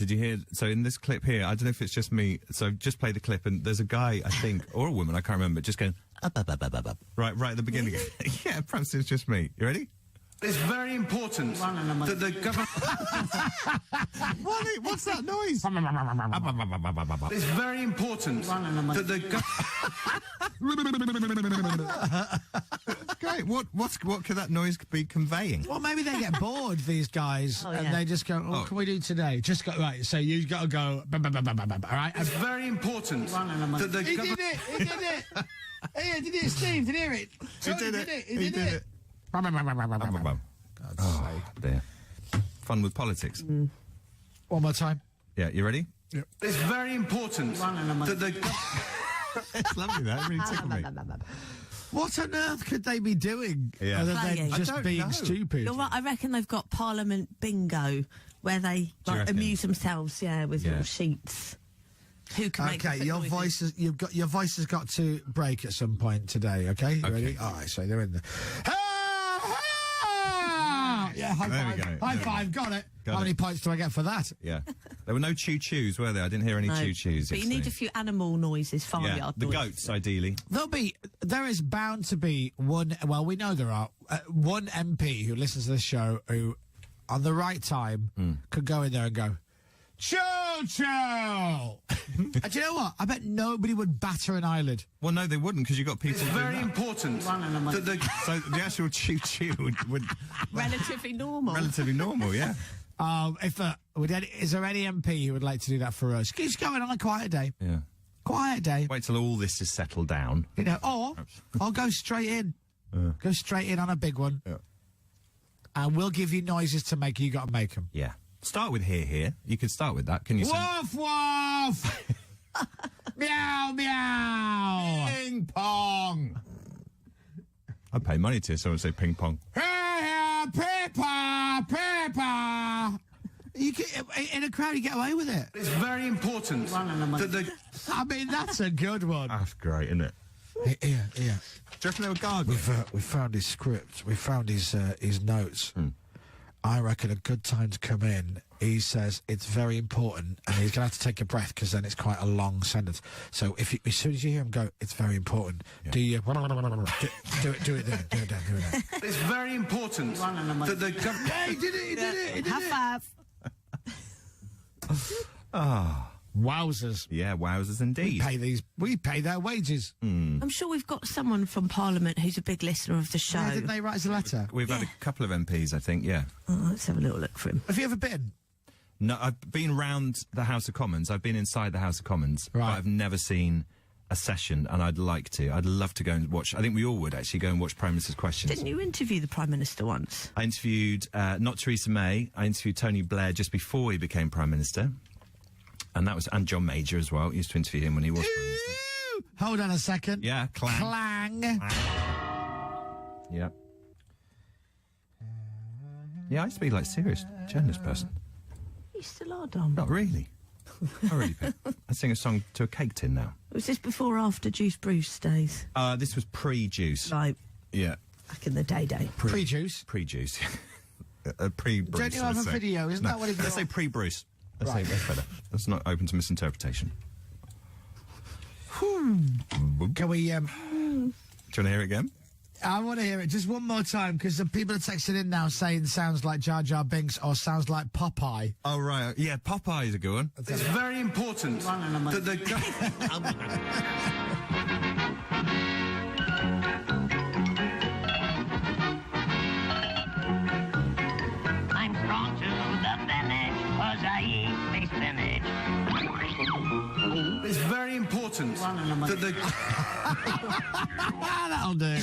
did you hear? So in this clip here, I don't know if it's just me. So just play the clip, and there's a guy, I think, or a woman, I can't remember, just going up, up, up, up, up, up. Right at the beginning. Yeah, perhaps it's just me. You ready? It's very important that the government... What's that noise? It's very important that the Great. What could that noise be conveying? Well, maybe they get bored, these guys, and they just go, what can we do today? Just go, right, so you've got to go, all right? It's very important that the He did it! He did it! Hey, did it, Steve? Did you hear it? He did it. God's Oh, dear. Fun with politics. One more time. Yeah, you ready? Yep. It's very important that the... It's lovely, that. It really tickled me. What on earth could they be doing other than just being stupid? You know what? I reckon they've got Parliament bingo where they amuse themselves, with little sheets. Who can make your voice has got to break at some point today. Okay, you ready? All right, so they're in there. Yeah, high there five. We go. High five, got it. How many points do I get for that? Yeah. There were no choo-choos, were there? I didn't hear any choo-choos. But you need a few animal noises, farmyard the noises. goats, ideally. There is bound to be one, well, we know there are, one MP who listens to this show who, on the right time, could go in there and go, choo-choo! And do you know what? I bet nobody would batter an eyelid. Well, no, they wouldn't, because you've got people It's very important that the... So the actual choo-choo would... Relatively normal. Relatively normal, yeah. Is there any MP who would like to do that for us? Keep going on a quiet day. Yeah. Quiet day. Wait till all this is settled down. You know, or I'll go straight in. Go straight in on a big one. Yeah. And we'll give you noises to make. You got to make them. Yeah. Start with here. You could start with that. Can you? Woof woof. Meow meow. Ping pong. I'd pay money to someone say ping pong. Pepper, pepper. You can, in a crowd, you get away with it. It's very important that the... I mean, that's a good one. That's great, isn't it? Yeah. Do you reckon they were gargling? We found his script. We found his notes. I reckon a good time to come in. He says it's very important, and he's going to have to take a breath because then it's quite a long sentence. So as soon as you hear him go, it's very important. Do you do it there? It's very important that the... Yeah, he did it. High five. Wowzers. Yeah, wowzers indeed. We pay their wages. I'm sure we've got someone from Parliament who's a big listener of the show. Yeah, didn't they write us a letter? We've had a couple of MPs, I think, yeah. Oh, let's have a little look for him. Have you ever been? No, I've been round the House of Commons. I've been inside the House of Commons. Right. But I've never seen a session, and I'd like to. I'd love to go and watch. I think we all would actually go and watch Prime Minister's questions. Didn't you interview the Prime Minister once? I interviewed, not Theresa May, I interviewed Tony Blair just before he became Prime Minister. And John Major as well. I used to interview him when he was Prime Minister. Hold on a second. Yeah, clang. Yeah. Yeah, I used to be like serious journalist person. You still are, Dom. Not really. Not really, Pip. I sing a song to a cake tin now. Was this before or after Juice Bruce days? This was pre-Juice. Like, yeah. back in the day. Pre-Juice? Pre-Juice. Pre-Bruce. Don't you have a video? Isn't that what it is? Let's say pre-Bruce. Let's say that's better. That's not open to misinterpretation. Can we, Do you want to hear it again? I want to hear it just one more time, because the people are texting in now saying sounds like Jar Jar Binks or sounds like Popeye. Oh, right. Yeah, Popeye is a good one. It's very important that the... I'm strong to the finish, 'cause I eat me spinach. It's very important that the... That'll do.